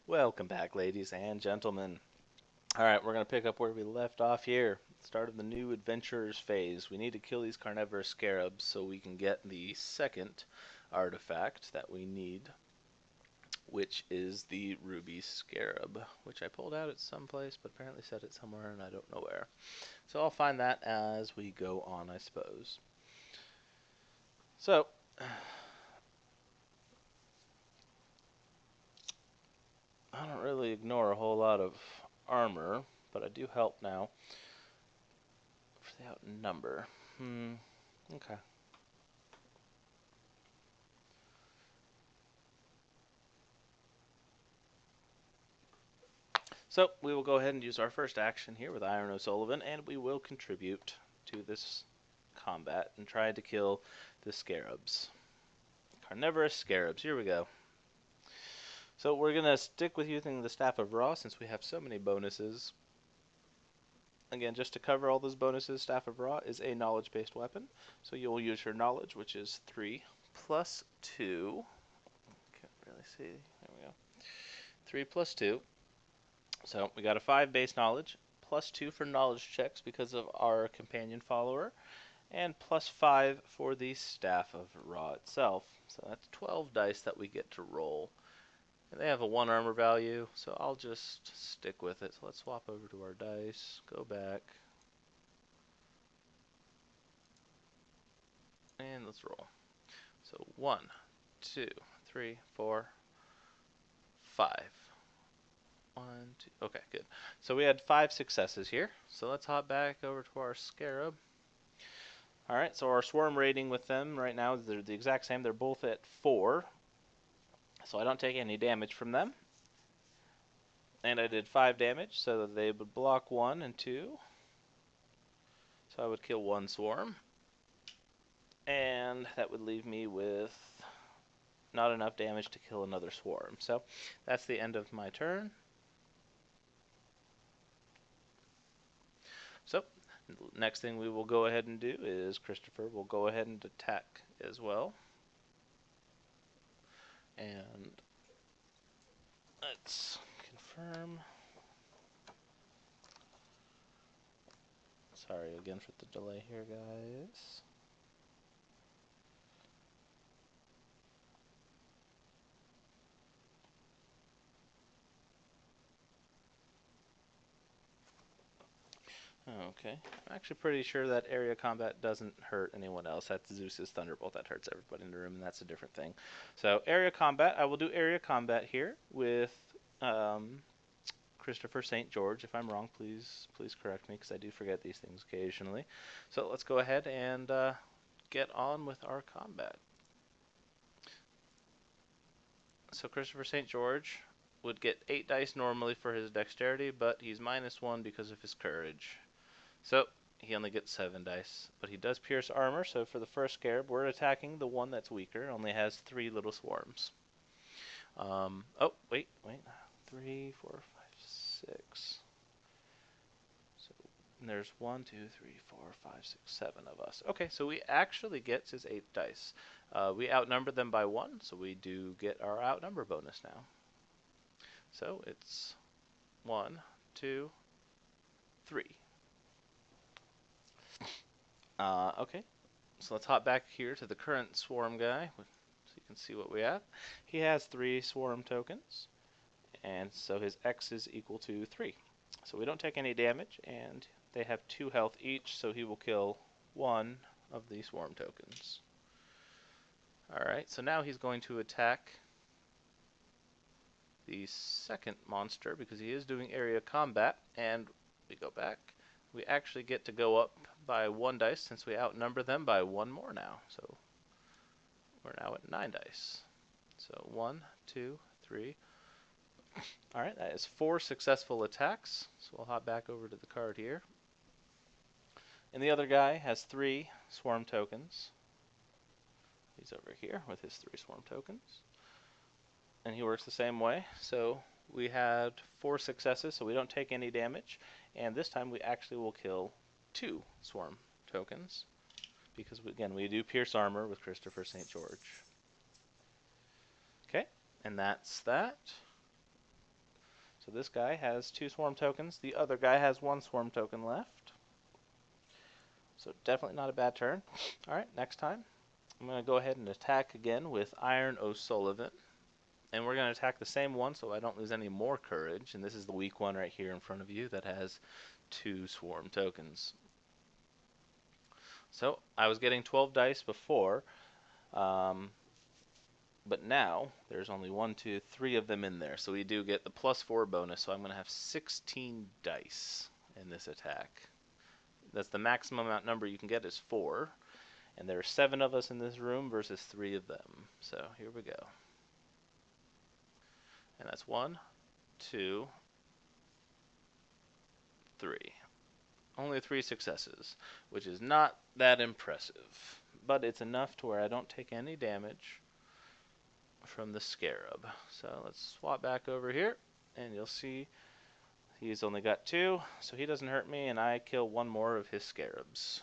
Welcome back, ladies and gentlemen. Alright, we're going to pick up where we left off here. Start of the new adventurers phase. We need to kill these carnivorous scarabs so we can get the second artifact that we need, which is the ruby scarab, which I pulled out at some place, but apparently set it somewhere and I don't know where. So I'll find that as we go on, I suppose. So, I don't really ignore a whole lot of armor, but I do help now for the outnumber. Okay. So we will go ahead and use our first action here with Iron O'Sullivan, and we will contribute to this combat and try to kill the scarabs. Carnivorous scarabs, here we go. So we're going to stick with using the Staff of Ra since we have so many bonuses. Again, just to cover all those bonuses, Staff of Ra is a knowledge-based weapon. So you'll use your knowledge, which is 3 plus 2. Can't really see. There we go. 3 plus 2. So we got a 5 base knowledge, plus 2 for knowledge checks because of our companion follower, and plus 5 for the Staff of Ra itself. So that's 12 dice that we get to roll. And they have a 1 armor value, so I'll just stick with it. So let's swap over to our dice, go back, and let's roll. So 1, 2, 3, 4, 5. 1, 2. Okay, good. So we had 5 successes here. So let's hop back over to our scarab. Alright, so our swarm rating with them right now, they're the exact same. They're both at 4. So I don't take any damage from them. And I did 5 damage, so that they would block 1 and 2. So I would kill 1 swarm. And that would leave me with not enough damage to kill another swarm. So that's the end of my turn. So next thing we will go ahead and do is Christopher will go ahead and attack as well. And let's confirm. Sorry again for the delay here, guys. Okay. I'm actually pretty sure that area combat doesn't hurt anyone else. That's Zeus's Thunderbolt. That hurts everybody in the room, and that's a different thing. So area combat, I will do area combat here with Christopher St. George. If I'm wrong, please correct me, because I do forget these things occasionally. So let's go ahead and get on with our combat. So Christopher St. George would get 8 dice normally for his dexterity, but he's -1 because of his courage. So he only gets 7 dice, but he does pierce armor. So for the first scarab, we're attacking the one that's weaker. It only has 3 little swarms. Oh, wait. 3, 4, 5, 6. So there's 1, 2, 3, 4, 5, 6, 7 of us. Okay, so we actually gets his 8 dice. We outnumber them by 1, so we do get our outnumber bonus now. So it's 1, 2, 3. Okay, so let's hop back here to the current swarm guy, so you can see what we have. He has 3 swarm tokens, and so his X is equal to 3. So we don't take any damage, and they have 2 health each, so he will kill 1 of the swarm tokens. Alright, so now he's going to attack the second monster, because he is doing area combat, and we go back. We actually get to go up by 1 dice since we outnumber them by 1 more now. So we're now at 9 dice. So 1, 2, 3. Alright, that is 4 successful attacks. So we'll hop back over to the card here. And the other guy has 3 swarm tokens. He's over here with his 3 swarm tokens. And he works the same way. So we had 4 successes, so we don't take any damage. And this time we actually will kill 2 swarm tokens, because again, we do pierce armor with Christopher St. George. Okay, and that's that. So this guy has 2 swarm tokens. The other guy has 1 swarm token left. So definitely not a bad turn. Alright, next time. I'm going to go ahead and attack again with Iron O'Sullivan. And we're going to attack the same one so I don't lose any more courage. And this is the weak one right here in front of you that has 2 swarm tokens. So I was getting 12 dice before. But now there's only 1, 2, 3 of them in there. So we do get the +4 bonus. So I'm going to have 16 dice in this attack. That's the maximum number you can get is 4. And there are 7 of us in this room versus 3 of them. So here we go. And that's 1, 2, 3. Only 3 successes, which is not that impressive. But it's enough to where I don't take any damage from the scarab. So let's swap back over here, and you'll see he's only got 2, so he doesn't hurt me, and I kill 1 more of his scarabs.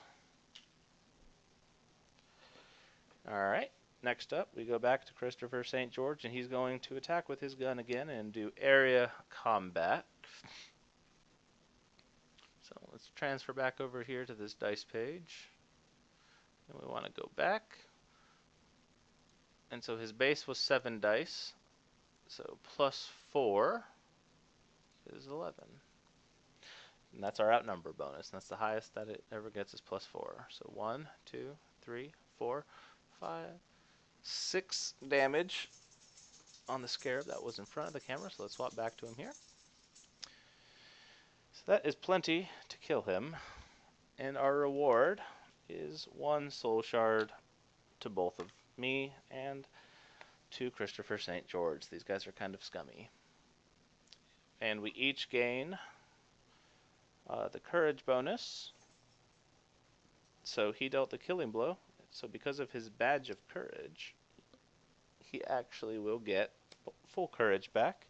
Alright, next up we go back to Christopher St. George, and he's going to attack with his gun again and do area combat. So let's transfer back over here to this dice page, and we want to go back. And so his base was 7 dice, so +4 is 11. And that's our outnumber bonus. And that's the highest that it ever gets is +4. So 1, 2, 3, 4, 5, 6 damage on the scarab that was in front of the camera. So let's swap back to him here. So that is plenty to kill him. And our reward is 1 soul shard to both of me and to Christopher St. George. These guys are kind of scummy. And we each gain the courage bonus. So he dealt the killing blow. So because of his badge of courage, he actually will get full courage back.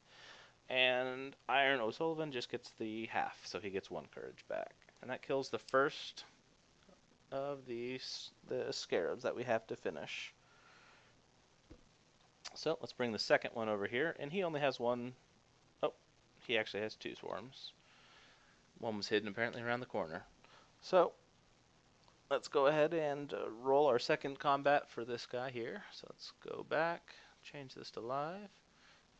And Iron O'Sullivan just gets the half, so he gets 1 courage back. And that kills the first of the scarabs that we have to finish. So let's bring the second one over here, and he only has 1. Oh, he actually has 2 swarms. 1 was hidden apparently around the corner. So let's go ahead and roll our second combat for this guy here. So let's go back, change this to live,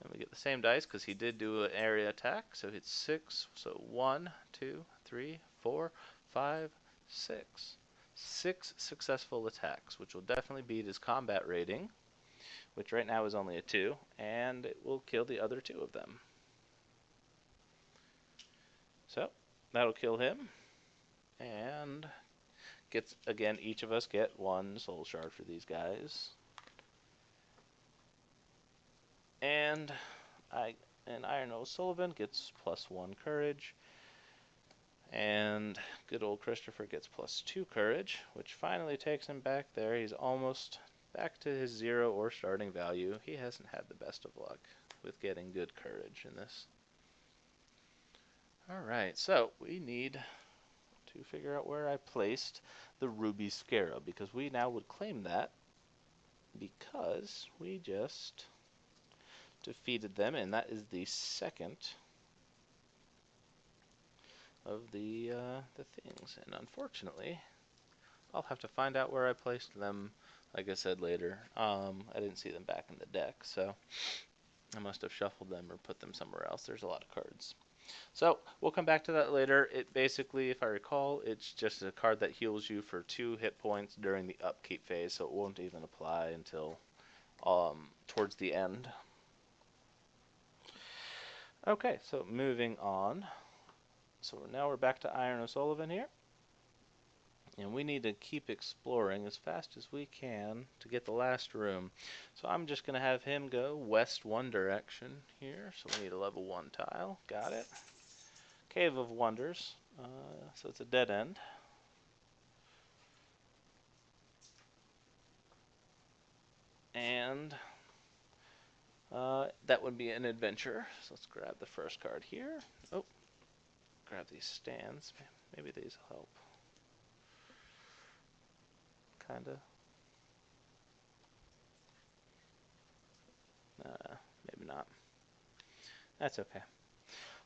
and we get the same dice because he did do an area attack. So it's 6. So 1, 2, 3, 4, 5, 6. 6 successful attacks, which will definitely beat his combat rating, which right now is only a 2, and it will kill the other 2 of them. So that'll kill him, and gets, again, each of us get 1 soul shard for these guys. And Iron O'Sullivan gets +1 courage, and good old Christopher gets +2 courage, which finally takes him back there. He's almost back to his 0 or starting value. He hasn't had the best of luck with getting good courage in this. Alright, so we need to figure out where I placed the ruby scarab, because we now would claim that because we just defeated them, and that is the second of the things. And unfortunately, I'll have to find out where I placed them, like I said, later. I didn't see them back in the deck, so I must have shuffled them or put them somewhere else. There's a lot of cards. So we'll come back to that later. It basically, if I recall, it's just a card that heals you for 2 hit points during the upkeep phase, so it won't even apply until towards the end. Okay, so moving on. So now we're back to Iron O'Sullivan here. And we need to keep exploring as fast as we can to get the last room. So I'm just going to have him go west 1 direction here. So we need a level 1 tile. Got it. Cave of Wonders. So it's a dead end. And that would be an adventure. So let's grab the first card here. Oh, grab these stands. Maybe these will help. Kinda. Maybe not. That's okay.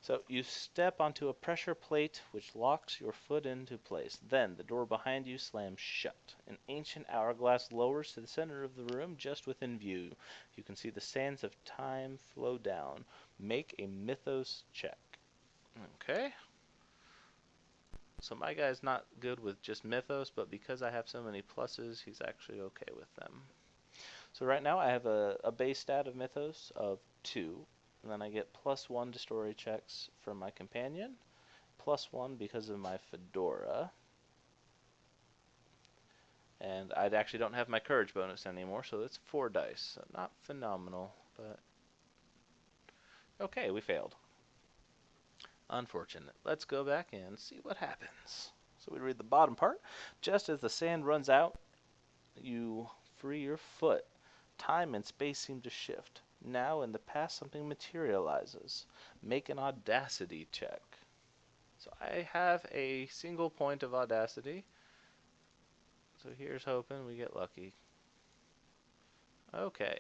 So you step onto a pressure plate which locks your foot into place. Then the door behind you slams shut. An ancient hourglass lowers to the center of the room just within view. You can see the sands of time flow down. Make a mythos check. Okay. So my guy's not good with just mythos, but because I have so many pluses, he's actually okay with them. So right now I have a base stat of mythos of 2, and then I get +1 to story checks from my companion, +1 because of my fedora, and I actually don't have my courage bonus anymore, so it's 4 dice. So not phenomenal, but okay, we failed. Unfortunate. Let's go back and see what happens. So we read the bottom part. Just as the sand runs out, you free your foot. Time and space seem to shift. Now in the past something materializes. Make an audacity check. So I have a single point of audacity. So here's hoping we get lucky. Okay.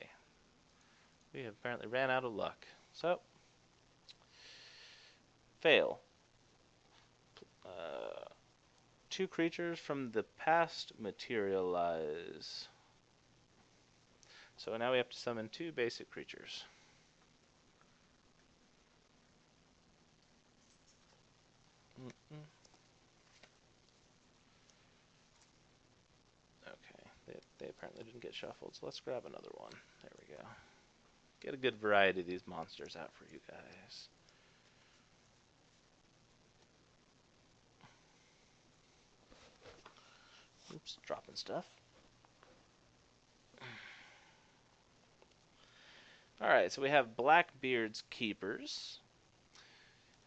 We have apparently ran out of luck. So, fail. 2 creatures from the past materialize. So now we have to summon 2 basic creatures. Okay, they apparently didn't get shuffled, so let's grab another one. There we go. Get a good variety of these monsters out for you guys. Oops, dropping stuff. Alright, so we have Blackbeard's Keepers.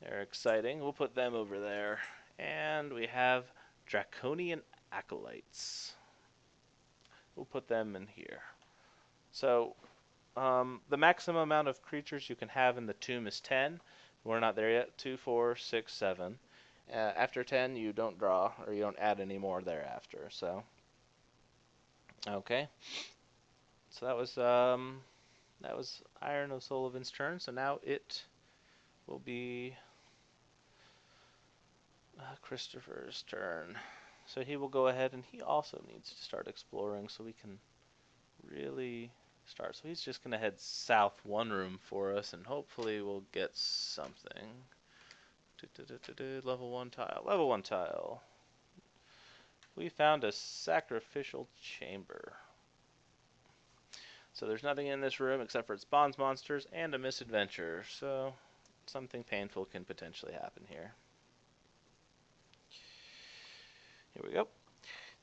They're exciting. We'll put them over there. And we have Draconian Acolytes. We'll put them in here. So, the maximum amount of creatures you can have in the tomb is 10. We're not there yet. 2, 4, 6, 7. After 10, you don't draw, or you don't add any more thereafter. So, okay. So that was Iron O'Sullivan's turn. So now it will be Christopher's turn. So he will go ahead, and he also needs to start exploring so we can really start. So he's just going to head south 1 room for us, and hopefully we'll get something. Level 1 tile. Level 1 tile. We found a sacrificial chamber. So there's nothing in this room except for it spawns monsters and a misadventure. So something painful can potentially happen here. Here we go.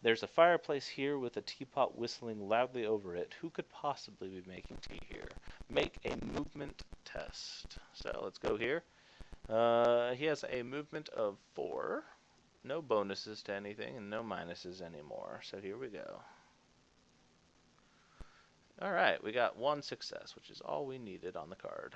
There's a fireplace here with a teapot whistling loudly over it. Who could possibly be making tea here? Make a movement test. So let's go here. He has a movement of 4. No bonuses to anything and no minuses anymore. So here we go. Alright, we got 1 success, which is all we needed on the card.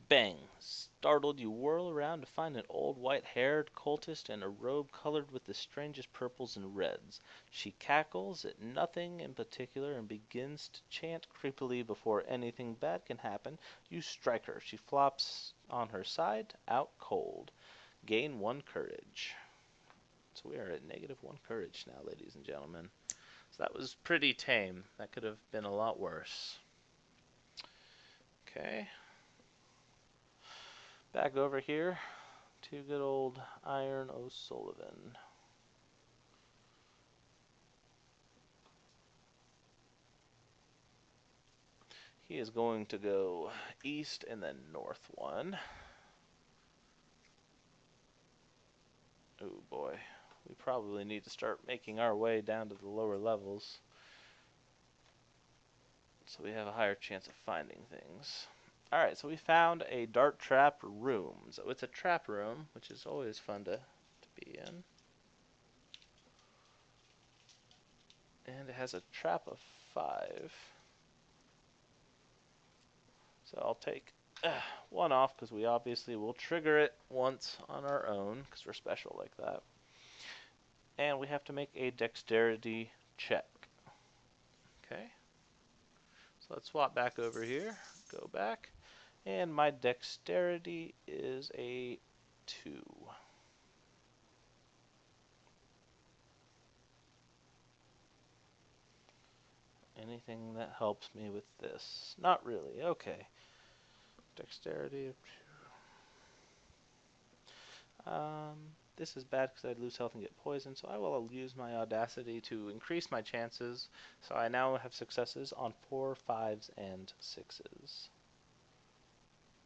Bang! Startled, you whirl around to find an old white-haired cultist in a robe colored with the strangest purples and reds. She cackles at nothing in particular and begins to chant creepily. Before anything bad can happen, you strike her. She flops on her side, out cold. Gain 1 courage. So we are at -1 courage now, ladies and gentlemen. So that was pretty tame. That could have been a lot worse. Okay. Back over here to good old Iron O'Sullivan. He is going to go east and then north 1. Oh boy. We probably need to start making our way down to the lower levels, so we have a higher chance of finding things. Alright, so we found a dart trap room. So it's a trap room, which is always fun to be in. And it has a trap of 5. So I'll take 1 off because we obviously will trigger it once on our own because we're special like that. And we have to make a dexterity check. Okay. So let's swap back over here. Go back. And my dexterity is a 2. Anything that helps me with this? Not really. Okay. Dexterity of 2. This is bad because I'd lose health and get poisoned, so I will use my audacity to increase my chances. So I now have successes on 4, 5s, and 6s.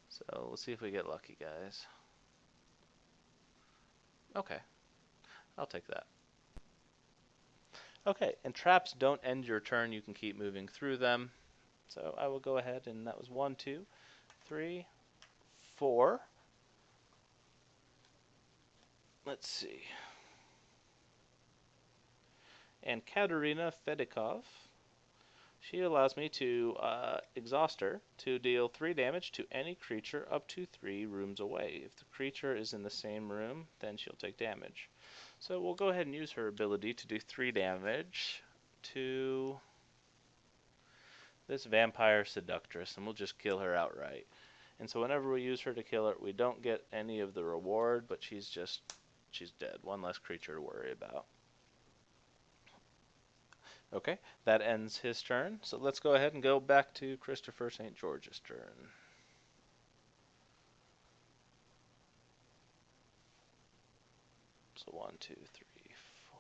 So let's see if we get lucky, guys. Okay. I'll take that. Okay, and traps don't end your turn. You can keep moving through them. So I will go ahead, and that was 1, 2, 3, 4. Let's see. And Katerina Fedikov, she allows me to exhaust her to deal 3 damage to any creature up to 3 rooms away. If the creature is in the same room, then she'll take damage. So we'll go ahead and use her ability to do 3 damage to this vampire seductress, and we'll just kill her outright. And so whenever we use her to kill her, we don't get any of the reward, but she's dead. One less creature to worry about. Okay, that ends his turn. So let's go ahead and go back to Christopher St. George's turn. So 1, 2, 3, 4.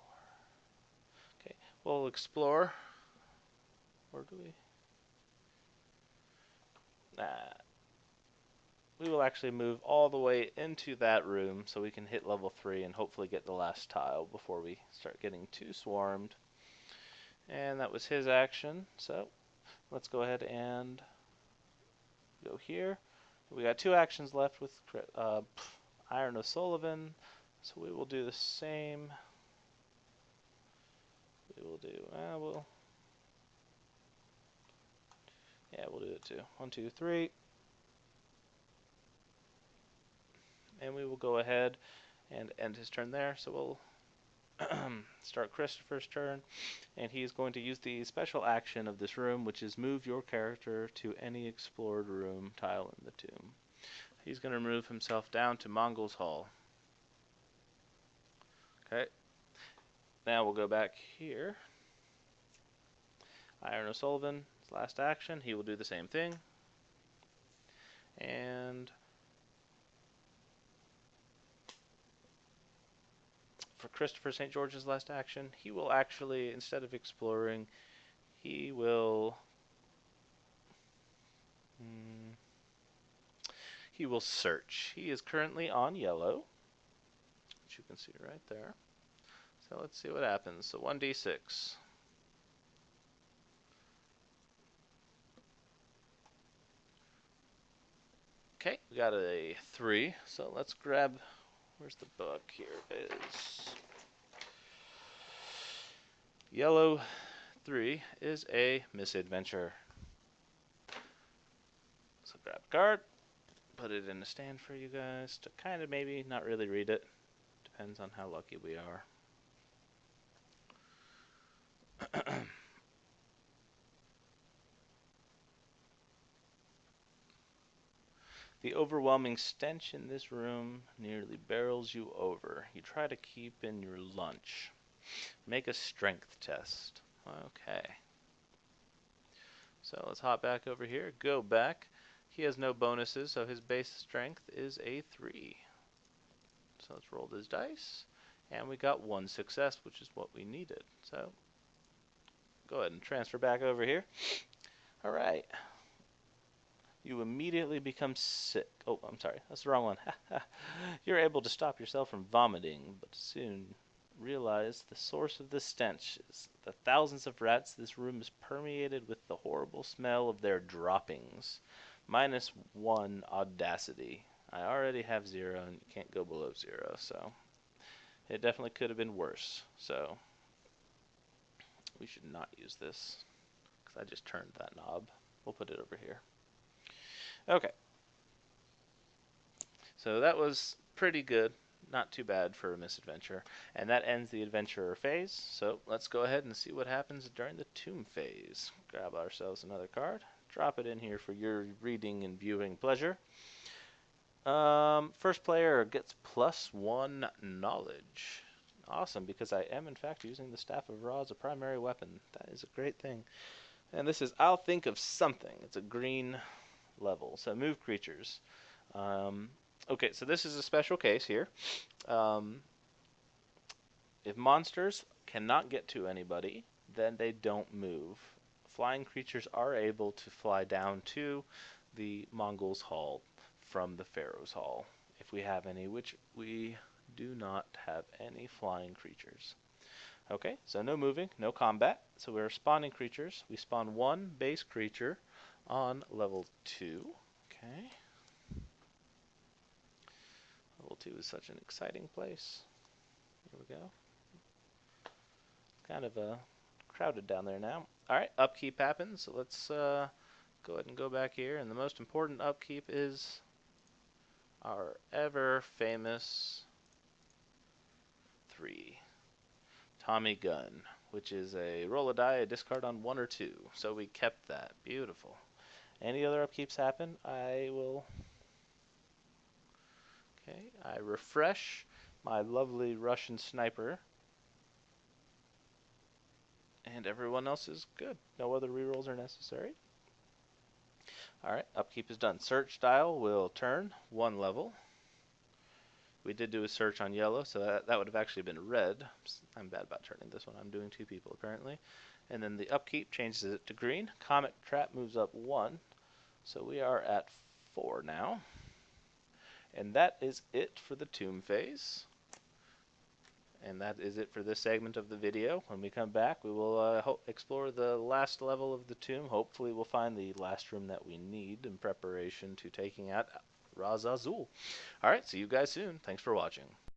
Okay, we'll explore. Or do we? We will actually move all the way into that room so we can hit level 3 and hopefully get the last tile before we start getting too swarmed. And that was his action, so let's go ahead and go here. We got 2 actions left with Iron O'Sullivan, so we will do the same. We will do, we'll do it too. 1, 2, 3. And we will go ahead and end his turn there. So we'll start Christopher's turn, and he's going to use the special action of this room, which is move your character to any explored room tile in the tomb. He's going to move himself down to Mongol's Hall. Okay. Now we'll go back here. Iron O'Sullivan, his last action, he will do the same thing. And for Christopher St. George's last action, he will actually, instead of exploring, he will search. He is currently on yellow, which you can see right there. So let's see what happens. So 1d6. Okay, we got a 3. So let's grab, where's the book? Here it is. Yellow 3 is a misadventure. So grab a card, put it in a stand for you guys to kind of maybe not really read it. Depends on how lucky we are. The overwhelming stench in this room nearly barrels you over. You try to keep in your lunch. Make a strength test. Okay. So let's hop back over here. Go back. He has no bonuses, so his base strength is a 3. So let's roll his dice. And we got 1 success, which is what we needed. So go ahead and transfer back over here. All right. You immediately become sick. Oh, I'm sorry. That's the wrong one. You're able to stop yourself from vomiting, but soon realize the source of the stench is the thousands of rats. This room is permeated with the horrible smell of their droppings. -1 audacity. I already have 0, and you can't go below 0, so it definitely could have been worse. So we should not use this, because I just turned that knob. We'll put it over here. Okay. So that was pretty good. Not too bad for a misadventure. And that ends the adventurer phase. So let's go ahead and see what happens during the tomb phase. Grab ourselves another card. drop it in here for your reading and viewing pleasure. First player gets +1 knowledge. Awesome, because I am in fact using the Staff of Ra as a primary weapon. That is a great thing. And this is I'll think of something. It's a green level. So move creatures. Okay, so this is a special case here. If monsters cannot get to anybody, then they don't move. Flying creatures are able to fly down to the Mongols' Hall from the Pharaoh's Hall, if we have any, which we do not have any flying creatures. Okay, so no moving, no combat. So we're spawning creatures. We spawn 1 base creature on level 2. Okay. Level 2 is such an exciting place. Here we go. Kind of crowded down there now. Alright, upkeep happens. So let's go ahead and go back here. And the most important upkeep is our ever famous 3. Tommy Gun, which is a roll a die, a discard on 1 or 2. So we kept that. Beautiful. Any other upkeeps happen, I will... Okay, I refresh my lovely Russian sniper. And everyone else is good. No other rerolls are necessary. Alright, upkeep is done. Search dial will turn 1 level. We did do a search on yellow, so that would have actually been red. I'm bad about turning this one. I'm doing 2 people apparently. And then the upkeep changes it to green. Comet Trap moves up 1. So we are at 4 now. And that is it for the tomb phase. And that is it for this segment of the video. When we come back, we will explore the last level of the tomb. Hopefully we'll find the last room that we need in preparation to taking out Raz Azul. Alright, see you guys soon. Thanks for watching.